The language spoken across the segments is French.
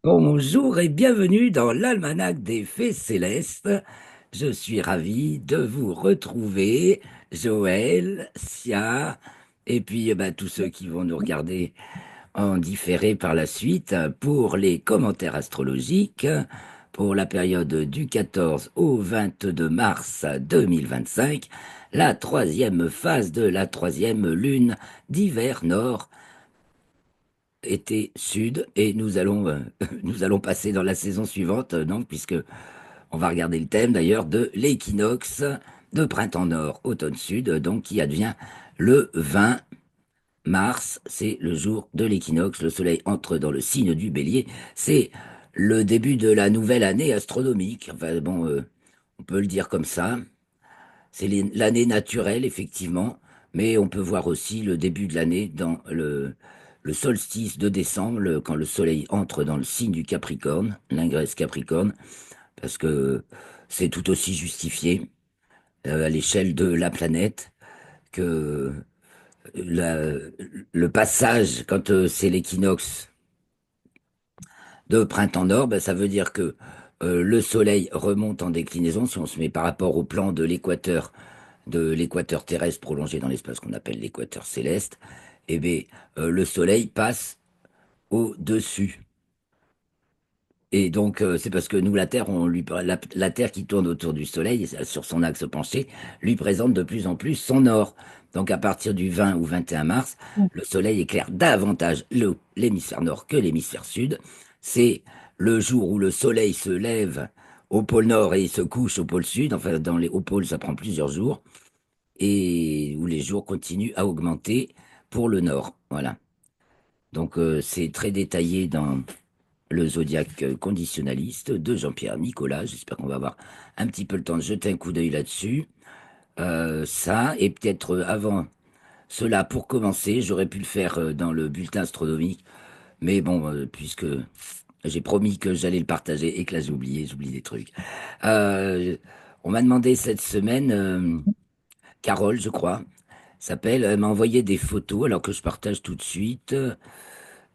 Bonjour et bienvenue dans l'Almanach des Fées Célestes. Je suis ravi de vous retrouver, Joël, Sia, et puis tous ceux qui vont nous regarder en différé par la suite pour les commentaires astrologiques pour la période du 14 au 22 mars 2025, la troisième phase de la troisième lune d'hiver nord été sud et nous allons nous allons passer dans la saison suivante donc puisque on va regarder le thème d'ailleurs de l'équinoxe de printemps nord automne sud donc qui advient le 20 mars, c'est le jour de l'équinoxe, le soleil entre dans le signe du Bélier, c'est le début de la nouvelle année astronomique. Enfin bon, on peut le dire comme ça. C'est l'année naturelle, effectivement, mais on peut voir aussi le début de l'année dans le solstice de décembre, quand le soleil entre dans le signe du Capricorne, l'ingresse Capricorne, parce que c'est tout aussi justifié à l'échelle de la planète que la- le passage, quand c'est l'équinoxe de printemps nord, ben, ça veut dire que le soleil remonte en déclinaison, si on se met par rapport au plan de l'équateur terrestre prolongé dans l'espace qu'on appelle l'équateur céleste, eh bien, le Soleil passe au-dessus. Et donc, c'est parce que nous, la Terre, la Terre qui tourne autour du Soleil, sur son axe penché, lui présente de plus en plus son nord. Donc, à partir du 20 ou 21 mars, le Soleil éclaire davantage l'hémisphère nord que l'hémisphère sud. C'est le jour où le Soleil se lève au pôle nord et il se couche au pôle sud. Enfin, au pôle, ça prend plusieurs jours et où les jours continuent à augmenter pour le nord. Voilà. Donc c'est très détaillé dans le zodiaque conditionnaliste de Jean-Pierre Nicolas. J'espère qu'on va avoir un petit peu le temps de jeter un coup d'œil là-dessus. Ça, et peut-être avant cela, pour commencer, j'aurais pu le faire dans le bulletin astronomique, mais bon, puisque j'ai promis que j'allais le partager et que là j'oublie des trucs. Euh, on m'a demandé cette semaine, Carole, je crois, s'appelle, elle m'a envoyé des photos, alors que je partage tout de suite,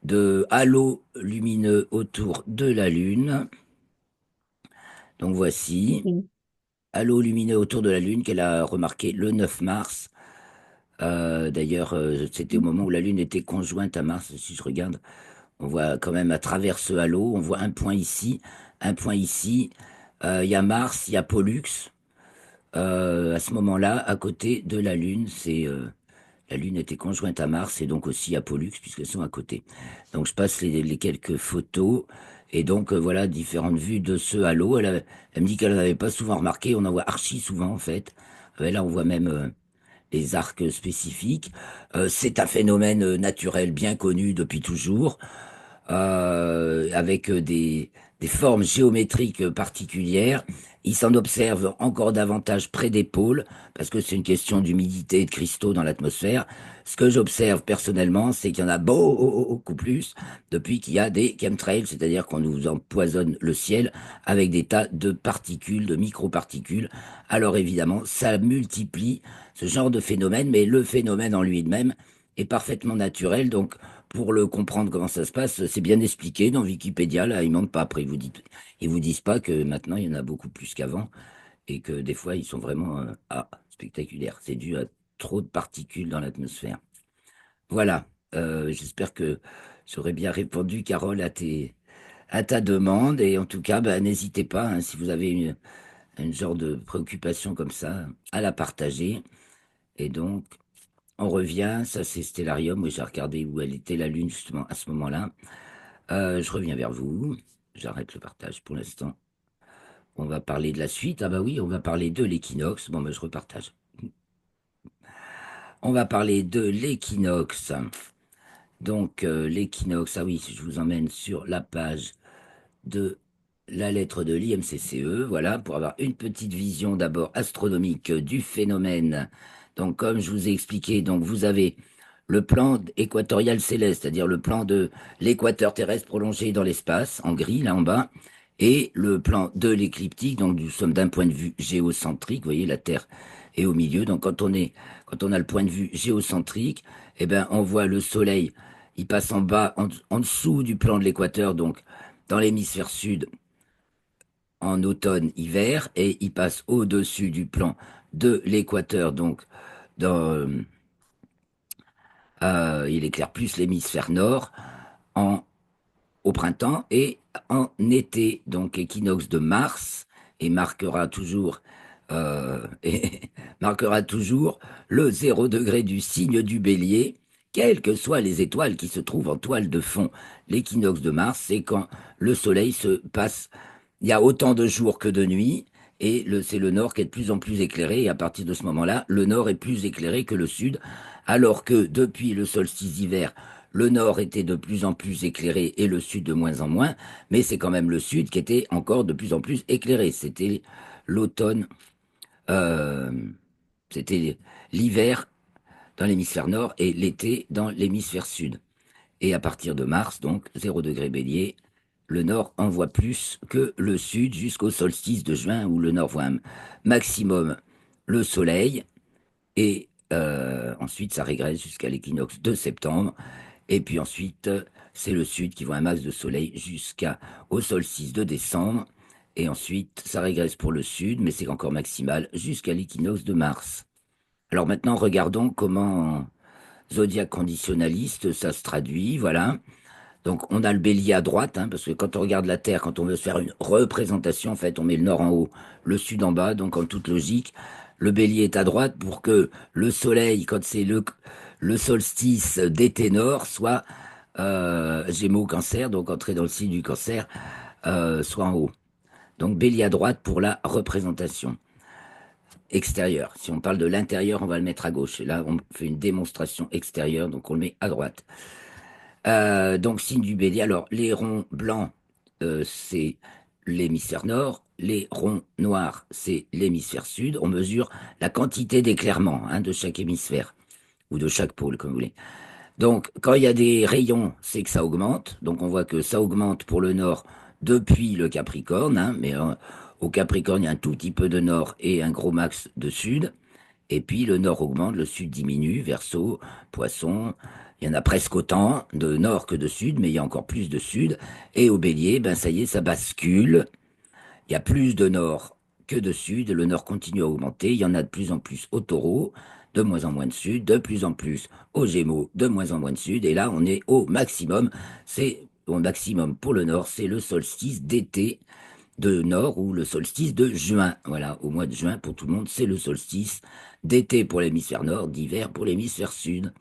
de halos lumineux autour de la Lune. Donc voici, Ok. halos lumineux autour de la Lune qu'elle a remarqué le 9 mars. D'ailleurs, c'était au moment où la Lune était conjointe à Mars. Si je regarde, on voit quand même à travers ce halo, on voit un point ici, un point ici. Il y a Mars, il y a Pollux. À ce moment-là, à côté de la Lune, la Lune était conjointe à Mars et donc aussi à Pollux, puisqu'elles sont à côté. Donc je passe les quelques photos, et donc voilà différentes vues de ce halo. Elle me dit qu'elle n'avait pas souvent remarqué, on en voit archi souvent en fait. Là, on voit même les arcs spécifiques. C'est un phénomène naturel bien connu depuis toujours, avec des formes géométriques particulières. Il s'en observe encore davantage près des pôles, parce que c'est une question d'humidité et de cristaux dans l'atmosphère. Ce que j'observe personnellement, c'est qu'il y en a beaucoup plus depuis qu'il y a des chemtrails, c'est-à-dire qu'on nous empoisonne le ciel avec des tas de particules, de microparticules. Alors évidemment, ça multiplie ce genre de phénomène, mais le phénomène en lui-même est parfaitement naturel. Donc, pour le comprendre comment ça se passe, c'est bien expliqué dans Wikipédia. Là, ils mentent pas. Après, ils vous disent pas que maintenant il y en a beaucoup plus qu'avant et que des fois ils sont vraiment spectaculaires. C'est dû à trop de particules dans l'atmosphère. Voilà. J'espère que j'aurais bien répondu, Carole, à ta demande. Et en tout cas, bah, n'hésitez pas, hein, si vous avez une genre de préoccupation comme ça, à la partager. Et donc, on revient. Ça, c'est Stellarium. Oui, j'ai regardé où elle était, la Lune, justement, à ce moment-là. Je reviens vers vous. J'arrête le partage pour l'instant. On va parler de la suite. Ah bah oui, on va parler de l'équinoxe. Bon, bah, je repartage. On va parler de l'équinoxe. Donc, l'équinoxe, ah oui, je vous emmène sur la page de la lettre de l'IMCCE. Voilà, pour avoir une petite vision d'abord astronomique du phénomène. Donc, comme je vous ai expliqué, donc vous avez le plan équatorial céleste, c'est-à-dire le plan de l'équateur terrestre prolongé dans l'espace, en gris, là en bas, et le plan de l'écliptique, donc nous sommes d'un point de vue géocentrique, vous voyez, la Terre est au milieu, donc quand on a le point de vue géocentrique, eh ben, on voit le Soleil, il passe en bas, en dessous du plan de l'équateur, donc dans l'hémisphère sud en automne-hiver et il passe au-dessus du plan de l'équateur, donc dans, il éclaire plus l'hémisphère nord en au printemps et en été, donc équinoxe de Mars, et marquera toujours, et marquera toujours le 0 degré du signe du Bélier, quelles que soient les étoiles qui se trouvent en toile de fond. L'équinoxe de Mars, c'est quand le Soleil se passe, il y a autant de jours que de nuits, et c'est le nord qui est de plus en plus éclairé, et à partir de ce moment-là, le nord est plus éclairé que le sud, alors que depuis le solstice d'hiver, le nord était de plus en plus éclairé et le sud de moins en moins, mais c'est quand même le sud qui était encore de plus en plus éclairé. C'était l'automne, euh, c'était l'hiver dans l'hémisphère nord et l'été dans l'hémisphère sud. Et à partir de mars, donc 0 degré Bélier, le nord en voit plus que le sud jusqu'au solstice de juin où le nord voit un maximum le soleil et ensuite ça régresse jusqu'à l'équinoxe de septembre. Et puis ensuite, c'est le sud qui voit un max de soleil jusqu'au solstice de décembre. Et ensuite, ça régresse pour le sud, mais c'est encore maximal jusqu'à l'équinoxe de mars. Alors maintenant, regardons comment en zodiaque conditionnaliste ça se traduit. Voilà. Donc on a le bélier à droite, hein, parce que quand on regarde la Terre, quand on veut se faire une représentation, en fait, on met le nord en haut, le sud en bas. Donc en toute logique, le bélier est à droite pour que le soleil, quand c'est le solstice d'été nord, soit Gémeaux Cancer, donc entrer dans le signe du Cancer, soit en haut. Donc bélier à droite pour la représentation extérieure. Si on parle de l'intérieur, on va le mettre à gauche. Et là, on fait une démonstration extérieure, donc on le met à droite. Donc, signe du bélier. Alors, les ronds blancs, c'est l'hémisphère nord. Les ronds noirs, c'est l'hémisphère sud. On mesure la quantité d'éclairement hein, de chaque hémisphère ou de chaque pôle, comme vous voulez. Donc, quand il y a des rayons, c'est que ça augmente. Donc, on voit que ça augmente pour le nord depuis le Capricorne. Hein, mais au Capricorne, il y a un tout petit peu de nord et un gros max de sud. Et puis le nord augmente, le sud diminue, Verseau, Poisson, il y en a presque autant de nord que de sud, mais il y a encore plus de sud. Et au bélier, ben ça y est, ça bascule. Il y a plus de nord que de sud, le nord continue à augmenter, il y en a de plus en plus au taureau, de moins en moins de sud, de plus en plus aux gémeaux, de moins en moins de sud, et là on est au maximum, c'est au maximum pour le nord, c'est le solstice d'été de nord ou le solstice de juin. Voilà, au mois de juin, pour tout le monde, c'est le solstice d'été pour l'hémisphère nord, d'hiver pour l'hémisphère sud.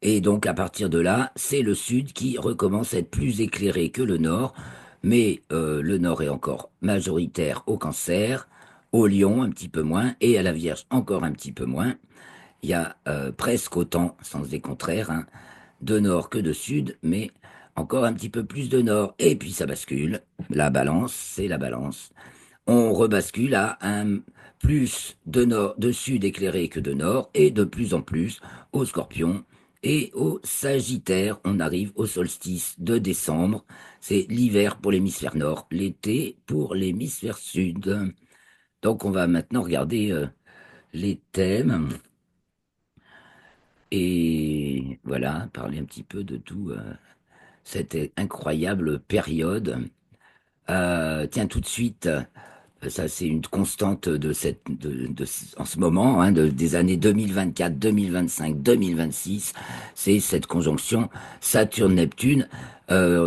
Et donc, à partir de là, c'est le sud qui recommence à être plus éclairé que le nord, mais le nord est encore majoritaire au cancer, au lion un petit peu moins, et à la vierge encore un petit peu moins. Il y a presque autant, sans des contraires, hein, de nord que de sud, mais encore un petit peu plus de nord. Et puis ça bascule. La balance, c'est la balance. On rebascule à un plus de nord, de sud éclairé que de nord, et de plus en plus au Scorpion et au Sagittaire. On arrive au solstice de décembre. C'est l'hiver pour l'hémisphère nord, l'été pour l'hémisphère sud. Donc on va maintenant regarder les thèmes et voilà, parler un petit peu de tout cette incroyable période. Tiens, tout de suite, ça c'est une constante de en ce moment, hein, des années 2024, 2025, 2026, c'est cette conjonction Saturne-Neptune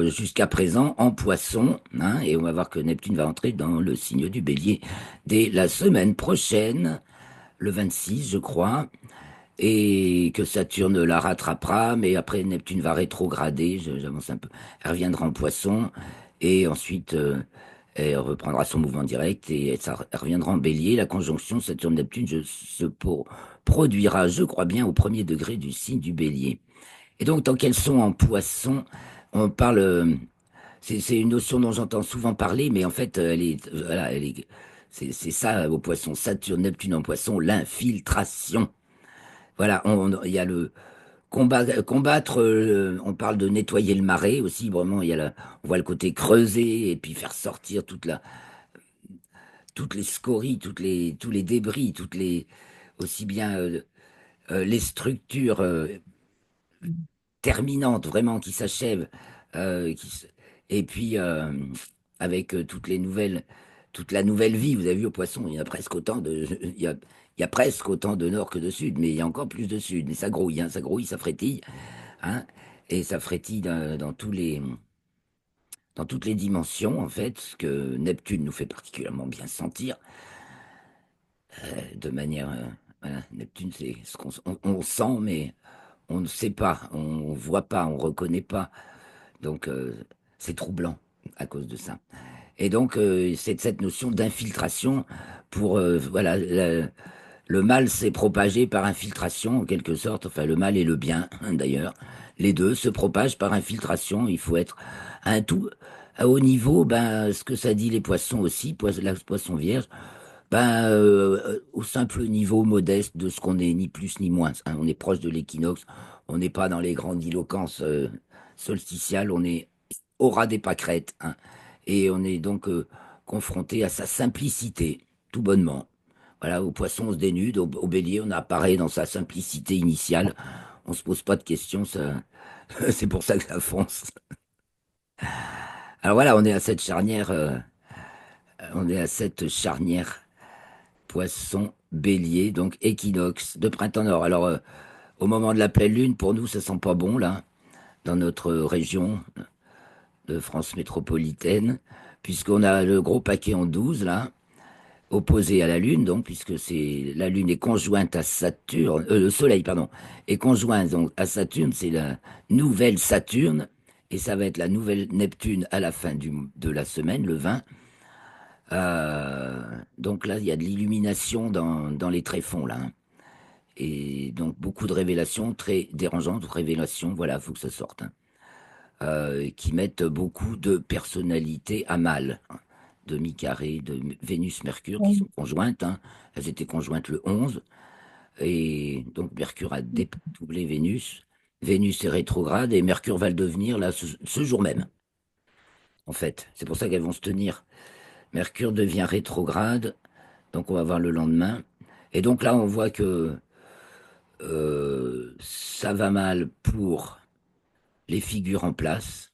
jusqu'à présent en Poisson, hein, et on va voir que Neptune va entrer dans le signe du Bélier dès la semaine prochaine, le 26, je crois et que Saturne la rattrapera, mais après Neptune va rétrograder, j'avance un peu, elle reviendra en Poisson, et ensuite elle reprendra son mouvement direct, et elle reviendra en Bélier. La conjonction Saturne-Neptune produira, je crois bien, au premier degré du signe du Bélier. Et donc, tant qu'elles sont en Poisson, on parle... c'est une notion dont j'entends souvent parler, mais en fait, voilà, c'est ça au Poisson. Saturne, Neptune en Poisson, l'infiltration. Voilà, il y a le combattre, on parle de nettoyer le marais aussi, vraiment, on voit le côté creuser et puis faire sortir toutes les scories, tous les débris, aussi bien les structures terminantes vraiment qui s'achèvent, euh, qui, s- Et puis, avec toute la nouvelle vie, vous avez vu au poisson, il y a presque autant il y a presque autant de nord que de sud, mais il y a encore plus de sud. Mais ça grouille, ça frétille, hein, et ça frétille dans toutes les dimensions, en fait, ce que Neptune nous fait particulièrement bien sentir, de manière, voilà, Neptune, c'est ce on sent, mais on ne sait pas, on voit pas, on reconnaît pas. Donc, c'est troublant à cause de ça. Et donc, c'est cette notion d'infiltration pour, voilà, le mal s'est propagé par infiltration, en quelque sorte. Enfin, le mal et le bien, hein, d'ailleurs. Les deux se propagent par infiltration. Il faut être à un tout, à haut niveau, ben, ce que ça dit les poissons aussi, la poisson vierge, ben, au simple niveau modeste de ce qu'on est, ni plus ni moins, hein. On est proche de l'équinoxe. On n'est pas dans les grandiloquences solsticiales. On est au ras des pâquerettes, hein. Et on est donc confronté à sa simplicité, tout bonnement. Voilà, au poisson, on se dénude, au bélier, on apparaît dans sa simplicité initiale. On se pose pas de questions, ça, c'est pour ça que ça fonce. Alors voilà, on est à cette charnière poisson-bélier, donc équinoxe de printemps-nord. Alors, au moment de la pleine lune, pour nous, ça sent pas bon, là, dans notre région de France métropolitaine, puisqu'on a le gros paquet en 12 là, opposé à la Lune, donc, puisque la Lune est conjointe à Saturne, le Soleil, pardon, est conjoint donc à Saturne, c'est la nouvelle Saturne, et ça va être la nouvelle Neptune à la fin de la semaine, le 20. Donc là, il y a de l'illumination dans les tréfonds, là, hein. Et donc beaucoup de révélations très dérangeantes, révélations, voilà, faut que ça sorte, hein, qui mettent beaucoup de personnalités à mal, hein. Demi-carré de Vénus-Mercure qui sont conjointes, hein. Elles étaient conjointes le 11. Et donc Mercure a dédoublé Vénus. Vénus est rétrograde et Mercure va le devenir là ce jour même, en fait. C'est pour ça qu'elles vont se tenir. Mercure devient rétrograde, donc on va voir le lendemain. Et donc là, on voit que ça va mal pour les figures en place,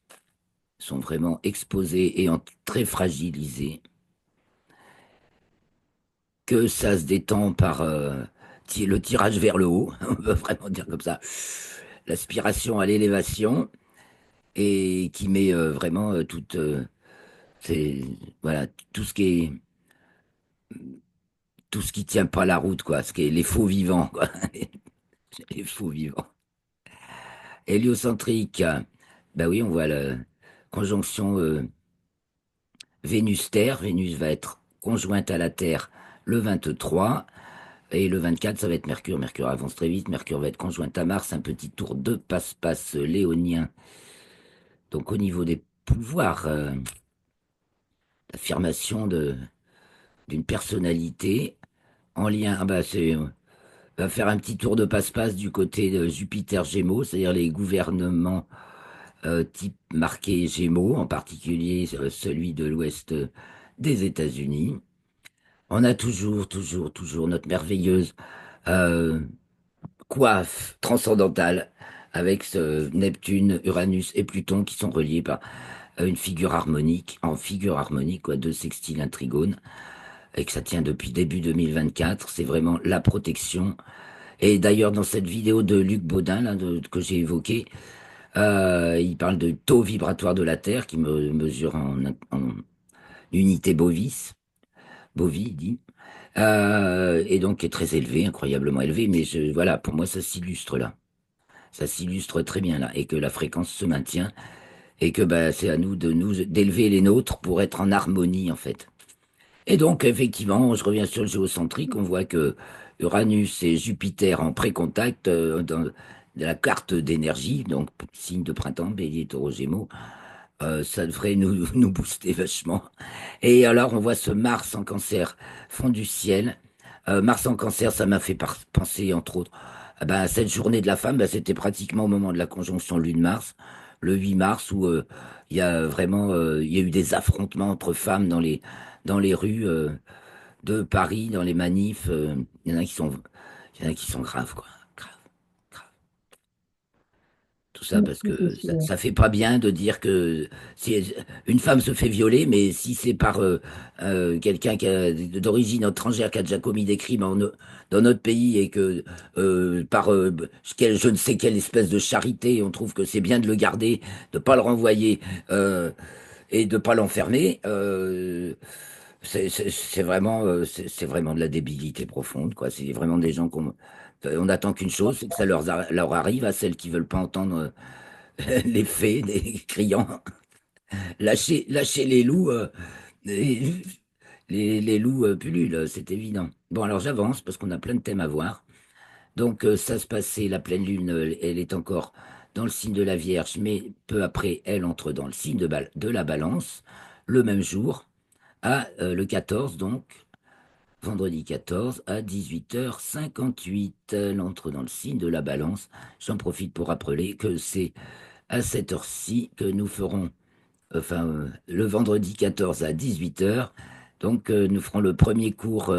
sont vraiment exposées et très fragilisées, que ça se détend par le tirage vers le haut, on peut vraiment dire comme ça, l'aspiration à l'élévation, et qui met vraiment c'est, voilà, tout ce qui tient pas la route, quoi, ce qui est les faux vivants, quoi, les faux vivants. Héliocentrique, bah oui, on voit la conjonction Vénus-Terre. Vénus va être conjointe à la Terre le 23. Et le 24, ça va être Mercure. Mercure avance très vite. Mercure va être conjointe à Mars. Un petit tour de passe-passe léonien. Donc au niveau des pouvoirs, l'affirmation d'une personnalité en lien, ah bah va faire un petit tour de passe-passe du côté de Jupiter Gémeaux, c'est-à-dire les gouvernements type marqué Gémeaux, en particulier celui de l'ouest des États-Unis. On a toujours notre merveilleuse euh, coiffe transcendantale avec ce Neptune, Uranus et Pluton qui sont reliés par une figure harmonique, en figure harmonique, quoi, deux sextiles, un trigone, et que ça tient depuis début 2024. C'est vraiment la protection. Et d'ailleurs, dans cette vidéo de Luc Baudin, là, que j'ai évoquée, il parle de taux vibratoire de la Terre qui me mesure en unité bovis, dit. Et donc est très élevé, incroyablement élevé, mais voilà, pour moi, ça s'illustre là. Ça s'illustre très bien là, et que la fréquence se maintient, et que bah, c'est à nous d'élever les nôtres pour être en harmonie, en fait. Et donc, effectivement, je reviens sur le géocentrique, on voit que Uranus et Jupiter en pré-contact dans la carte d'énergie, donc signe de printemps, Bélier, Taureau, Gémeaux, ça devrait nous booster vachement. Et alors, on voit ce Mars en Cancer, fond du ciel. Mars en Cancer, ça m'a fait penser, entre autres, ah ben, à cette journée de la femme, ben, c'était pratiquement au moment de la conjonction Lune-Mars, le 8 mars, où il y a vraiment, il y a eu des affrontements entre femmes dans les rues de Paris, dans les manifs. Il y en a qui sont graves, quoi. Graves, graves. tout ça, parce c'est que sûr. ça fait pas bien de dire que si une femme se fait violer, mais si c'est par quelqu'un d'origine étrangère qui a déjà commis des crimes dans notre pays et que par je ne sais quelle espèce de charité, on trouve que c'est bien de le garder, de pas le renvoyer euh, et de pas l'enfermer, c'est vraiment de la débilité profonde, quoi. C'est vraiment des gens qu'on on attend qu'une chose, c'est que ça leur arrive à celles qui veulent pas entendre les faits, des criants. Lâcher les loups, les, les loups pullulent, c'est évident. Bon, alors j'avance parce qu'on a plein de thèmes à voir. Donc ça se passait, la pleine lune, elle est encore dans le signe de la Vierge, mais peu après, elle entre dans le signe de la Balance, le même jour, le 14, donc, vendredi 14, à 18h58. Elle entre dans le signe de la Balance. J'en profite pour rappeler que c'est à cette heure-ci que nous ferons, le vendredi 14 à 18h. Donc, nous ferons le premier cours.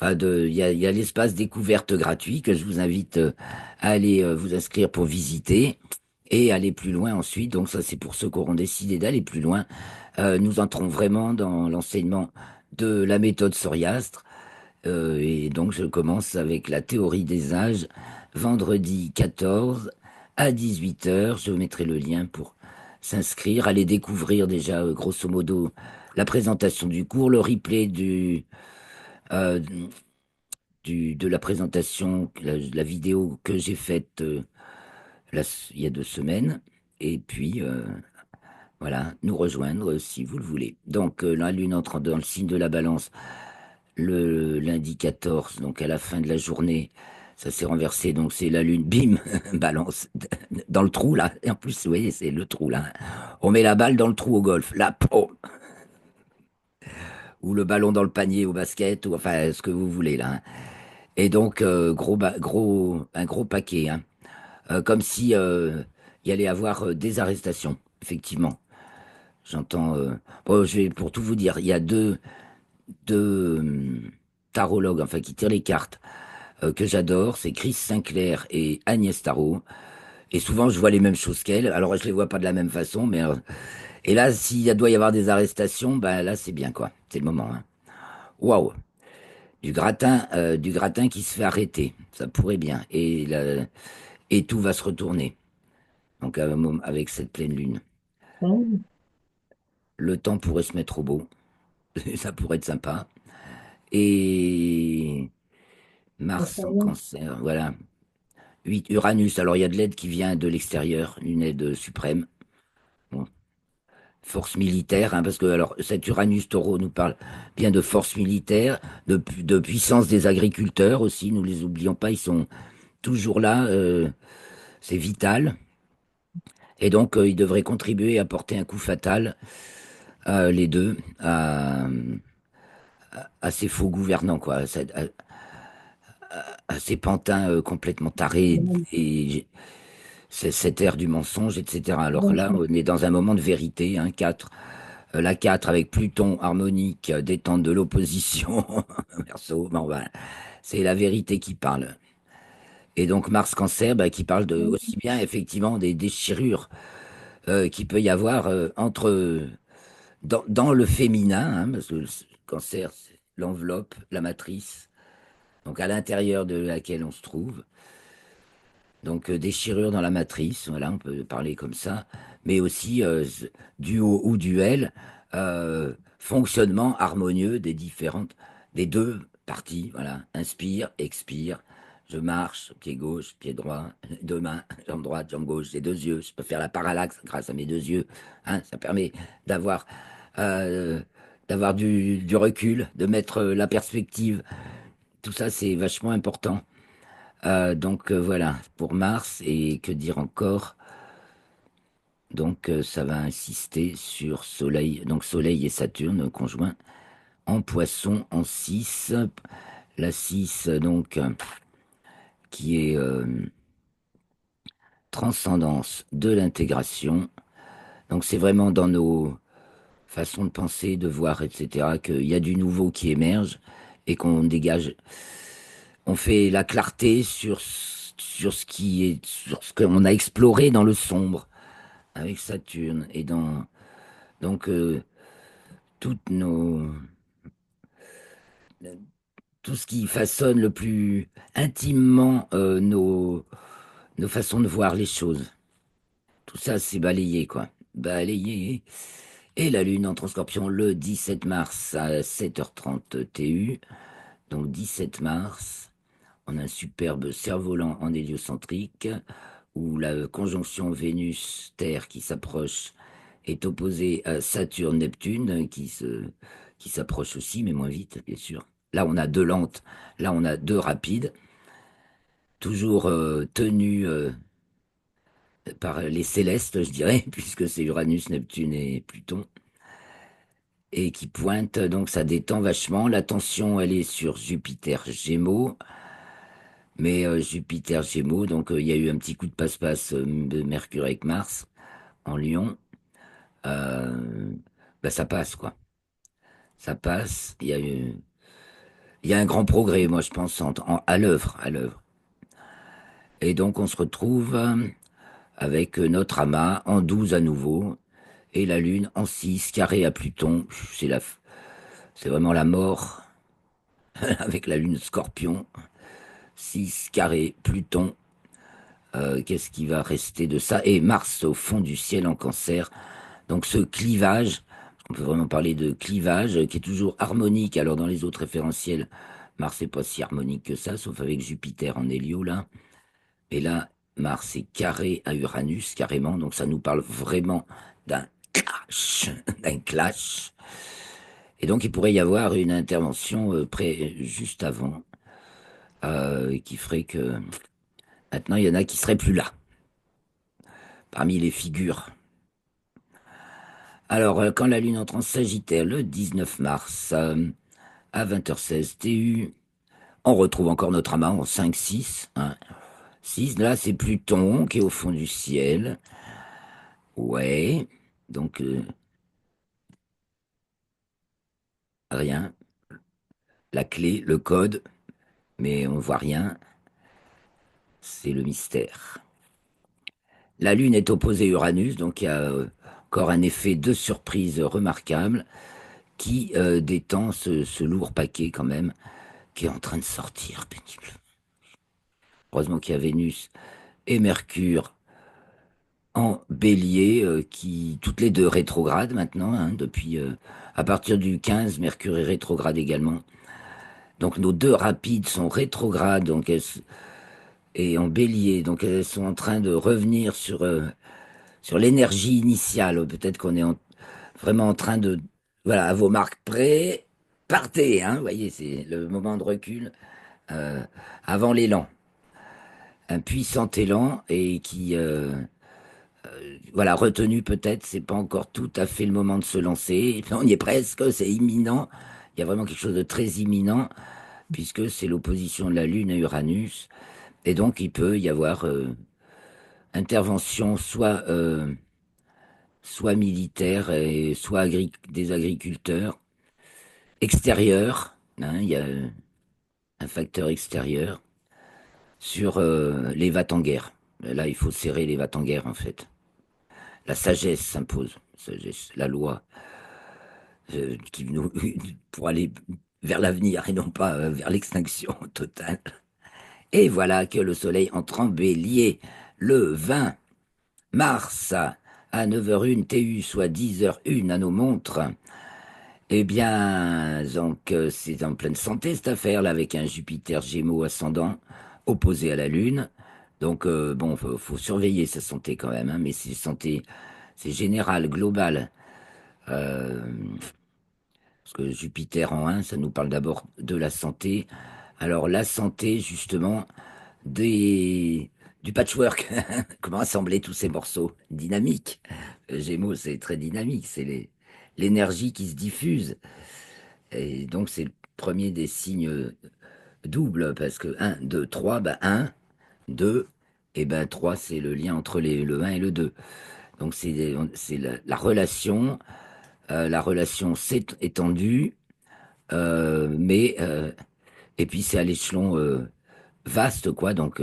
Il y a l'espace découverte gratuit que je vous invite à aller vous inscrire pour visiter et aller plus loin ensuite. Donc, ça, c'est pour ceux qui auront décidé d'aller plus loin. Nous entrons vraiment dans l'enseignement de la méthode Soriastre. Et donc, je commence avec la théorie des âges, vendredi 14 à 18h. Je vous mettrai le lien pour s'inscrire, aller découvrir déjà, grosso modo, la présentation du cours, le replay euh, de la présentation, la vidéo que j'ai faite il y a 2 semaines. Et puis, voilà, nous rejoindre si vous le voulez. Donc, la Lune entre dans le signe de la Balance le lundi 14, donc à la fin de la journée, ça s'est renversé, donc c'est la lune, bim, balance dans le trou là. Et en plus, vous voyez, c'est le trou là. On met la balle dans le trou au golf, là, ou le ballon dans le panier au basket, ou enfin ce que vous voulez là. Et donc un gros paquet, hein. Comme si il y allait avoir des arrestations, effectivement. J'entends. Bon, je vais pour tout vous dire, il y a deux tarologues, enfin qui tirent les cartes que j'adore, c'est Chris Sinclair et Agnès Tarot. Et souvent, je vois les mêmes choses qu'elles. Alors, je les vois pas de la même façon, mais et là, s'il doit y avoir des arrestations, ben là, c'est bien quoi. C'est le moment, hein. Waouh, du gratin qui se fait arrêter, ça pourrait bien. Et tout va se retourner. Donc, avec cette pleine lune, Hein, le temps pourrait se mettre au beau. Ça pourrait être sympa. Et ça Mars serait en bien. Cancer, voilà. 8 Uranus. Alors, il y a de l'aide qui vient de l'extérieur, une aide suprême. Bon, force militaire, hein, parce que alors cet Uranus Taureau nous parle bien de force militaire, de puissance des agriculteurs aussi, nous les oublions pas, ils sont toujours là, c'est vital, et donc ils devraient contribuer à porter un coup fatal, les deux, à ces faux gouvernants, quoi, à ces pantins complètement tarés, et cette ère du mensonge, etc. Alors là, on est dans un moment de vérité, hein, 4. La 4 avec Pluton harmonique, détente de l'opposition, Verseau, bon, voilà. C'est la vérité qui parle. Et donc Mars Cancer, bah, qui parle aussi bien effectivement des déchirures qu'il peut y avoir dans le féminin, hein, parce que le Cancer, c'est l'enveloppe, la matrice, donc à l'intérieur de laquelle on se trouve. Donc déchirure dans la matrice, voilà, on peut parler comme ça, mais aussi duo ou duel, fonctionnement harmonieux des deux parties, voilà, inspire, expire, je marche, pied gauche, pied droit, deux mains, jambe droite, jambe gauche, les deux yeux, je peux faire la parallaxe grâce à mes deux yeux, hein, ça permet d'avoir euh, du recul, de mettre la perspective, tout ça c'est vachement important. Donc voilà, pour Mars, et que dire encore? Donc ça va insister sur Soleil, donc Soleil et Saturne conjoints en Poisson en 6. La 6 donc qui est transcendance de l'intégration. Donc c'est vraiment dans nos façons de penser, de voir, etc., qu'il y a du nouveau qui émerge et qu'on dégage. On fait la clarté sur sur sur ce qu'on a exploré dans le sombre avec Saturne et dans donc toutes nos tout ce qui façonne le plus intimement nos façons de voir les choses. Tout ça, c'est balayé, quoi. Balayé. Et la Lune entre en Scorpion le 17 mars à 7h30 TU. Donc 17 mars, on a un superbe cerf-volant en héliocentrique où la conjonction Vénus-Terre qui s'approche est opposée à Saturne-Neptune qui s'approche aussi, mais moins vite, bien sûr. Là, on a deux lentes, là, on a deux rapides, toujours tenus par les célestes, je dirais, puisque c'est Uranus, Neptune et Pluton, et qui pointent, donc ça détend vachement. La tension, elle est sur Jupiter Gémeaux, mais Jupiter Gémeaux, donc il y a eu un petit coup de passe-passe de Mercure avec Mars en Lion. Bah, ça passe, quoi. Ça passe. Il y a un grand progrès, moi, je pense, à l'œuvre, à l'œuvre. Et donc, on se retrouve avec notre amas en 12 à nouveau, et la Lune en 6 carré à Pluton. C'est vraiment la mort avec la Lune Scorpion. 6 carré Pluton. Qu'est-ce qui va rester de ça? Et Mars au fond du ciel en Cancer. Donc ce clivage, on peut vraiment parler de clivage qui est toujours harmonique. Alors dans les autres référentiels, Mars n'est pas si harmonique que ça, sauf avec Jupiter en Hélio là. Et là, Mars est carré à Uranus carrément, donc ça nous parle vraiment d'un clash, d'un clash. Et donc il pourrait y avoir une intervention juste avant, qui ferait que maintenant il y en a qui seraient plus là parmi les figures. Alors, quand la Lune entre en Sagittaire le 19 mars à 20h16 TU, on retrouve encore notre amas en 5-6. Hein. 6, là, c'est Pluton qui est au fond du ciel. Ouais, donc rien. La clé, le code, mais on voit rien. C'est le mystère. La Lune est opposée à Uranus, donc il y a encore un effet de surprise remarquable qui détend ce lourd paquet quand même, qui est en train de sortir pénible. Heureusement qu'il y a Vénus et Mercure en bélier, qui toutes les deux rétrogrades maintenant, hein, depuis à partir du 15, Mercure est rétrograde également. Donc nos deux rapides sont rétrogrades donc et en bélier, donc elles sont en train de revenir sur l'énergie initiale. Peut-être qu'on est vraiment en train de, voilà, à vos marques près, partez, hein, vous voyez, c'est le moment de recul euh, avant l'élan. Un puissant élan et qui, voilà, retenu peut-être, c'est pas encore tout à fait le moment de se lancer. On y est presque, c'est imminent. Il y a vraiment quelque chose de très imminent, puisque c'est l'opposition de la Lune à Uranus. Et donc, il peut y avoir intervention soit militaire, et soit des agriculteurs extérieurs. Hein, il y a un facteur extérieur sur les vats en guerre. Là, il faut serrer les vats en guerre, en fait. La sagesse s'impose, sagesse, la loi. Qui nous, pour aller vers l'avenir et non pas vers l'extinction totale. Et voilà que le soleil entre en bélier le 20 mars à 9h01 TU, soit 10h01 à nos montres. Eh bien, donc, c'est en pleine santé cette affaire-là, avec un Jupiter Gémeaux ascendant opposé à la Lune. Donc, bon, faut surveiller sa santé quand même, hein, mais c'est santé, c'est général, global. Euh, Parce que Jupiter en 1, ça nous parle d'abord de la santé. Alors la santé, justement, des... du patchwork. Comment assembler tous ces morceaux dynamiques. Gémeaux, c'est très dynamique. L'énergie qui se diffuse. Et donc c'est le premier des signes doubles. Parce que 1, 2, 3, bah 1, 2, et ben 3, c'est le lien entre le 1 et le 2. Donc c'est la relation s'est étendue. Mais et puis c'est à l'échelon vaste, quoi. Donc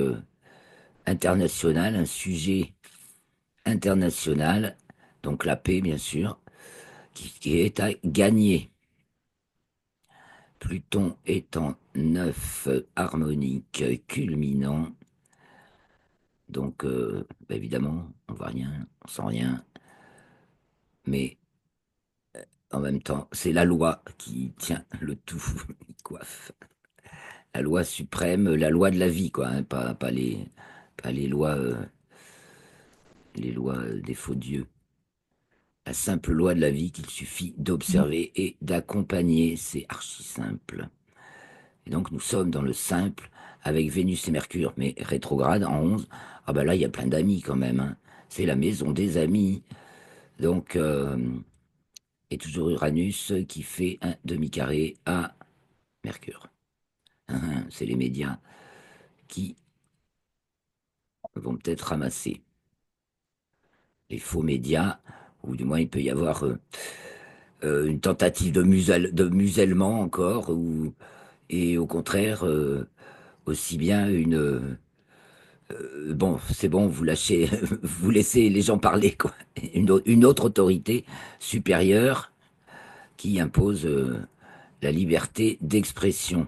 international, un sujet international, donc la paix bien sûr, qui est à gagner. Pluton étant neuf harmonique culminant, donc bah, évidemment on voit rien, on sent rien, mais en même temps c'est la loi qui tient le tout, qui coiffe. La loi suprême, la loi de la vie quoi, hein, pas les lois des faux dieux. La simple loi de la vie qu'il suffit d'observer et d'accompagner, c'est archi simple. Et donc nous sommes dans le simple avec Vénus et Mercure, mais rétrograde en 11. Ah bah là, il y a plein d'amis quand même, hein. C'est la maison des amis. Donc, et toujours Uranus qui fait un demi-carré à Mercure. C'est les médias qui vont peut-être ramasser les faux médias, ou du moins il peut y avoir une tentative de musellement encore, ou, et au contraire, aussi bien bon, c'est bon, vous lâchez, vous laissez les gens parler, quoi. Une autre autorité supérieure qui impose la liberté d'expression.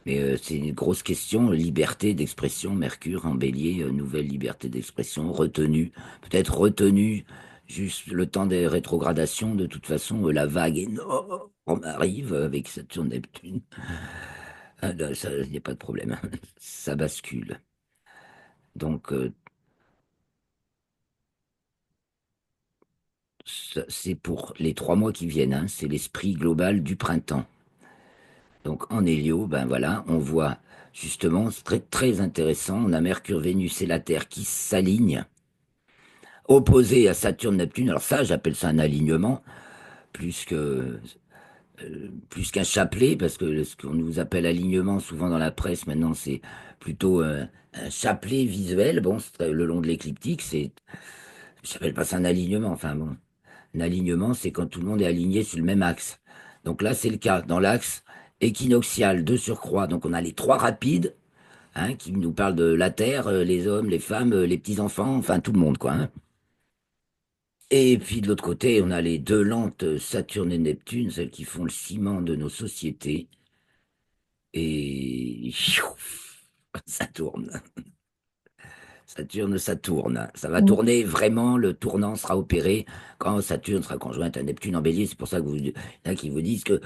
Mais c'est une grosse question, liberté d'expression, Mercure en bélier, nouvelle liberté d'expression, retenue, peut-être retenue juste le temps des rétrogradations. De toute façon, la vague énorme arrive avec Saturne-Neptune. Ah, là, ça, il n'y a pas de problème, ça bascule. Donc, c'est pour les 3 mois qui viennent, hein, c'est l'esprit global du printemps. Donc en hélio, ben voilà, on voit justement, c'est très, très intéressant, on a Mercure, Vénus et la Terre qui s'alignent, opposés à Saturne, Neptune. Alors ça, j'appelle ça un alignement, plus que plus qu'un chapelet, parce que ce qu'on nous appelle alignement souvent dans la presse maintenant, c'est plutôt un chapelet visuel. Bon, le long de l'écliptique, c'est, je n'appelle pas ça un alignement. Enfin bon, un alignement, c'est quand tout le monde est aligné sur le même axe. Donc là, c'est le cas dans l'axe équinoxial de surcroît. Donc on a les 3 rapides, hein, qui nous parlent de la Terre, les hommes, les femmes, les petits-enfants, enfin tout le monde, quoi, hein. Et puis de l'autre côté, on a les 2 lentes, Saturne et Neptune, celles qui font le ciment de nos sociétés. Et ça tourne. Saturne, ça tourne. Ça va Mhm. tourner vraiment. Le tournant sera opéré quand Saturne sera conjointe à Neptune en bélier. C'est pour ça que il y en a qui vous disent que,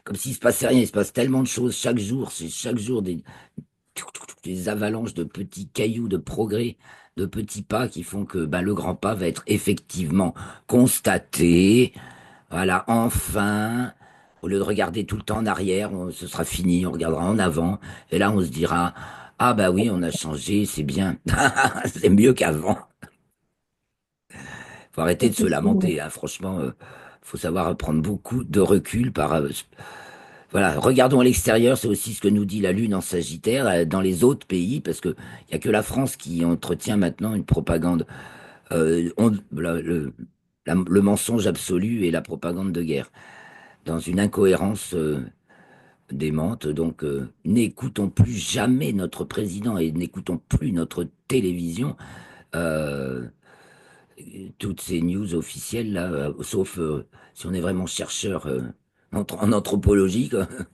comme s'il se passait rien, il se passe tellement de choses chaque jour. C'est chaque jour des avalanches de petits cailloux de progrès, de petits pas qui font que ben, le grand pas va être effectivement constaté. Voilà, enfin, au lieu de regarder tout le temps en arrière, ce sera fini, on regardera en avant, et là on se dira, ah bah oui, on a changé, c'est bien, c'est mieux qu'avant. Faut arrêter de se Effectivement. lamenter, hein. Franchement, faut savoir prendre beaucoup de recul voilà, regardons à l'extérieur, c'est aussi ce que nous dit la Lune en Sagittaire, dans les autres pays, parce que il y a que la France qui entretient maintenant une propagande, le mensonge absolu et la propagande de guerre, dans une incohérence démente. Donc, n'écoutons plus jamais notre président et n'écoutons plus notre télévision. Euh, Toutes ces news officielles là, sauf si on est vraiment chercheur en anthropologie,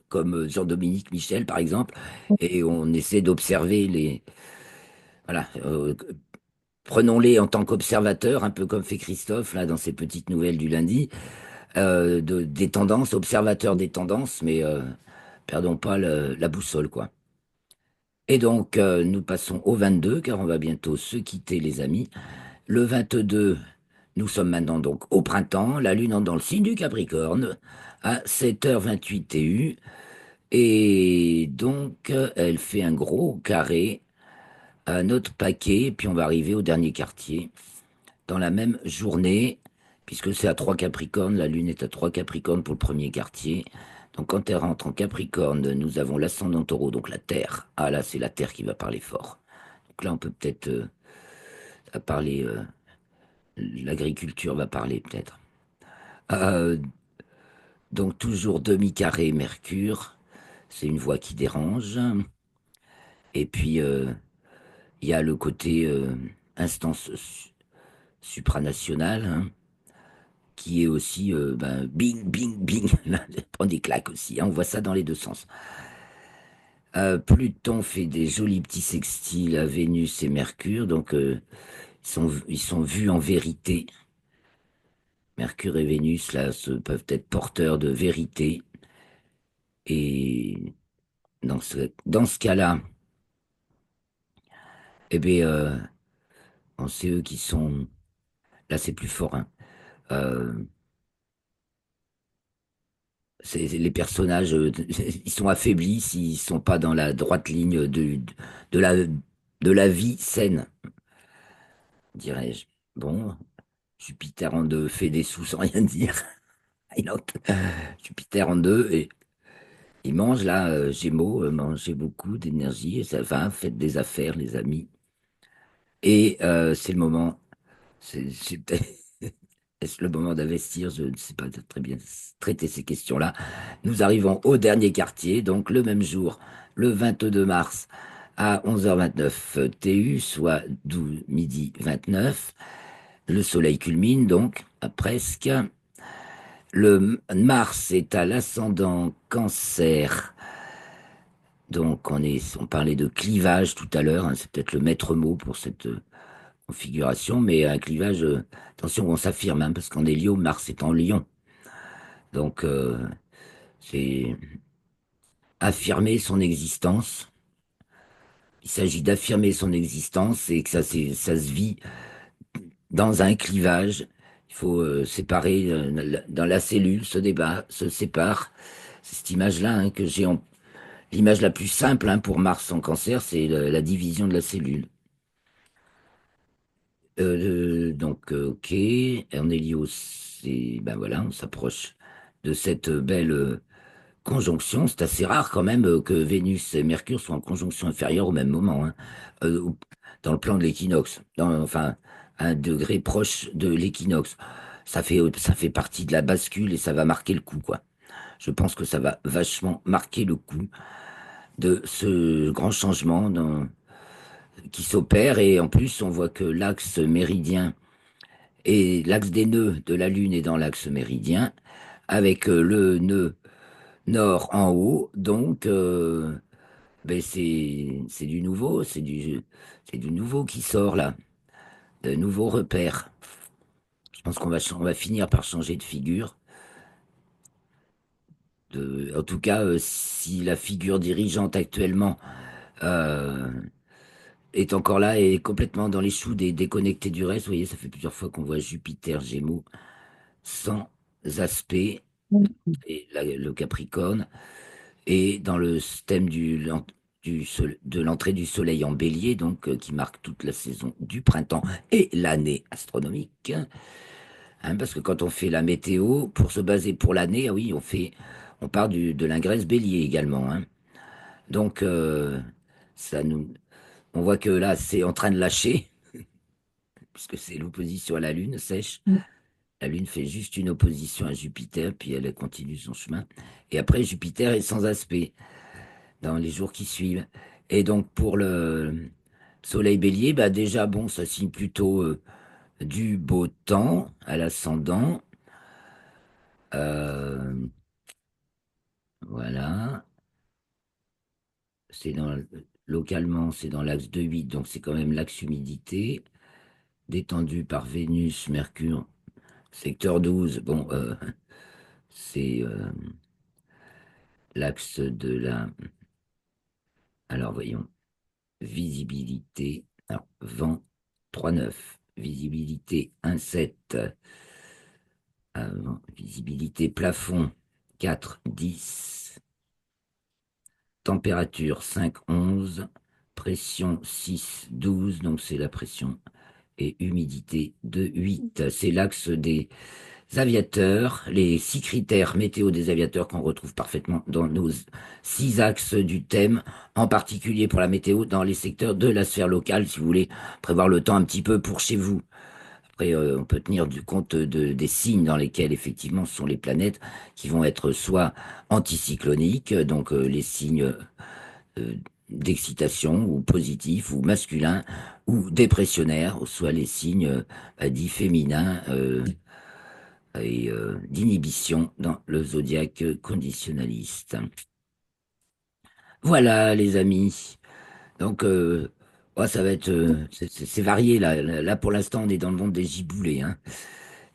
comme Jean-Dominique Michel par exemple, et on essaie d'observer voilà, prenons-les en tant qu'observateurs, un peu comme fait Christophe là dans ses petites nouvelles du lundi, des tendances, observateurs des tendances, mais perdons pas la boussole quoi. Et donc nous passons au 22, car on va bientôt se quitter les amis. Le 22, nous sommes maintenant donc au printemps, la Lune entre dans le signe du Capricorne à 7h28 TU. Et donc, elle fait un gros carré à notre paquet, puis on va arriver au dernier quartier dans la même journée, puisque c'est à 3 Capricornes, la Lune est à 3 Capricornes pour le premier quartier. Donc quand elle rentre en Capricorne, nous avons l'ascendant Taureau, donc la Terre. Ah là, c'est la Terre qui va parler fort. Donc là, on peut peut-être parler, l'agriculture va parler peut-être. Euh, donc toujours demi-carré Mercure, c'est une voix qui dérange. Et puis il y a le côté instance supranationale, hein, qui est aussi ben, bing, bing, bing, là, elle prend des claques aussi, hein, on voit ça dans les deux sens. Pluton fait des jolis petits sextiles à Vénus et Mercure, donc ils sont vus en vérité. Mercure et Vénus, là, peuvent être porteurs de vérité. Et dans ce cas-là, eh bien, bon, c'est eux qui sont... Là, c'est plus fort, hein. Euh, les personnages, ils sont affaiblis s'ils sont pas dans la droite ligne de de la vie saine, dirais-je. Bon, Jupiter en deux fait des sous sans rien dire. Il entre- Jupiter en deux et il mange là, Gémeaux, mangez beaucoup d'énergie et ça va, faites des affaires, les amis. Et c'est le moment, c'est peut-être est-ce le moment d'investir? Je ne sais pas très bien traiter ces questions-là. Nous arrivons au dernier quartier, donc le même jour, le 22 mars à 11h29 TU, soit 12 midi 29. Le soleil culmine donc, à presque. Le Mars est à l'ascendant Cancer. Donc on parlait de clivage tout à l'heure, hein, c'est peut-être le maître mot pour cette configuration, mais un clivage, attention, on s'affirme, hein, parce qu'en Hélio, Mars est en Lion. Donc, c'est affirmer son existence. Il s'agit d'affirmer son existence et que ça se vit dans un clivage. Il faut séparer, dans la cellule, se sépare. C'est cette image-là, hein, que j'ai l'image la plus simple, hein, pour Mars en cancer, c'est la division de la cellule. Donc, ok, Ernelius, ben voilà, on s'approche de cette belle conjonction. C'est assez rare quand même que Vénus et Mercure soient en conjonction inférieure au même moment, hein, dans le plan de l'équinoxe, enfin, un degré proche de l'équinoxe. Ça fait partie de la bascule et ça va marquer le coup, quoi. Je pense que ça va vachement marquer le coup de ce grand changement qui s'opère et en plus on voit que l'axe méridien et l'axe des nœuds de la Lune est dans l'axe méridien, avec le nœud nord en haut. Donc, ben c'est du nouveau, c'est du nouveau qui sort là, de nouveaux repères. Je pense on va finir par changer de figure. En tout cas, si la figure dirigeante actuellement euh, est encore là et est complètement dans les choux déconnectée du reste, vous voyez, ça fait plusieurs fois qu'on voit Jupiter Gémeaux sans aspect et le Capricorne. Et dans le thème de l'entrée du soleil en bélier, donc qui marque toute la saison du printemps et l'année astronomique, hein, parce que quand on fait la météo, pour se baser pour l'année, ah oui, on part de l'ingresse bélier également, hein. Donc, ça nous, on voit que là, c'est en train de lâcher, puisque c'est l'opposition à la Lune sèche. La Lune fait juste une opposition à Jupiter, puis elle continue son chemin. Et après, Jupiter est sans aspect dans les jours qui suivent. Et donc pour le Soleil Bélier, bah déjà bon, ça signe plutôt du beau temps à l'ascendant. Euh, voilà, c'est dans localement, c'est dans l'axe de 8, donc c'est quand même l'axe humidité, détendu par Vénus, Mercure, secteur 12. Bon, c'est l'axe de la. Alors voyons, visibilité. Alors, vent 3,9. Visibilité 1,7. Visibilité plafond 4,10. Température 5,11. Pression 6,12. Donc c'est la pression. Et humidité de 8. C'est l'axe des aviateurs, les 6 critères météo des aviateurs qu'on retrouve parfaitement dans nos 6 axes du thème, en particulier pour la météo dans les secteurs de la sphère locale, si vous voulez prévoir le temps un petit peu pour chez vous. Après, on peut tenir du compte des signes dans lesquels effectivement ce sont les planètes qui vont être soit anticycloniques, donc les signes d'excitation, ou positif, ou masculin, ou dépressionnaire, soit les signes dits féminins et d'inhibition dans le zodiaque conditionnaliste. Voilà, les amis. Donc, ouais, ça va être, c'est varié là. Là, pour l'instant, on est dans le monde des giboulées, hein.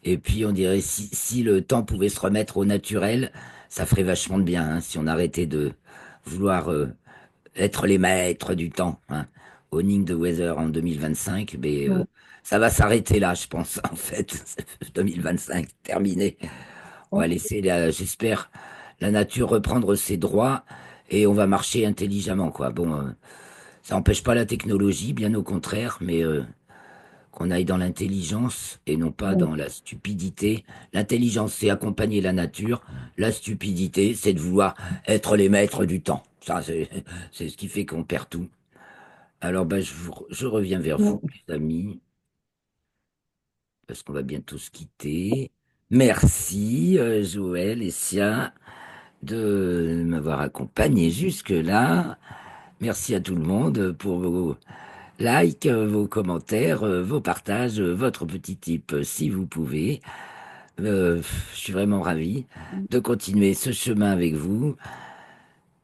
Et puis, on dirait si le temps pouvait se remettre au naturel, ça ferait vachement de bien, hein, si on arrêtait de vouloir être les maîtres du temps, hein. Owning the Weather en 2025, mais Ouais, ça va s'arrêter là, je pense, en fait. 2025, terminé. On va ouais, laisser, j'espère, la nature reprendre ses droits et on va marcher intelligemment, quoi. Bon, ça n'empêche pas la technologie, bien au contraire, mais qu'on aille dans l'intelligence et non pas ouais, dans la stupidité. L'intelligence, c'est accompagner la nature. La stupidité, c'est de vouloir être les maîtres du temps. Ça, c'est ce qui fait qu'on perd tout. Alors, ben, je reviens vers vous, ouais. les amis, parce qu'on va bientôt se quitter. Merci, Joël et Sia, de m'avoir accompagné jusque-là. Merci à tout le monde pour vos likes, vos commentaires, vos partages, votre petit tip si vous pouvez. Je suis vraiment ravi de continuer ce chemin avec vous.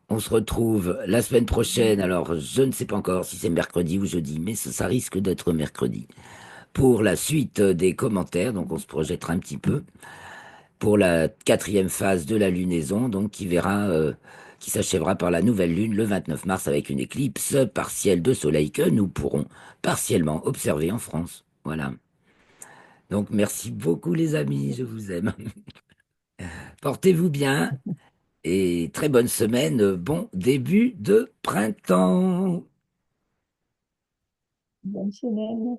On se retrouve la semaine prochaine. Alors, je ne sais pas encore si c'est mercredi ou jeudi, mais ça risque d'être mercredi. Pour la suite des commentaires, donc on se projettera un petit peu pour la quatrième phase de la lunaison, donc qui s'achèvera par la nouvelle lune le 29 mars avec une éclipse partielle de soleil que nous pourrons partiellement observer en France. Voilà. Donc merci beaucoup les amis, je vous aime. Portez-vous bien et très bonne semaine, bon début de printemps. Bonne semaine.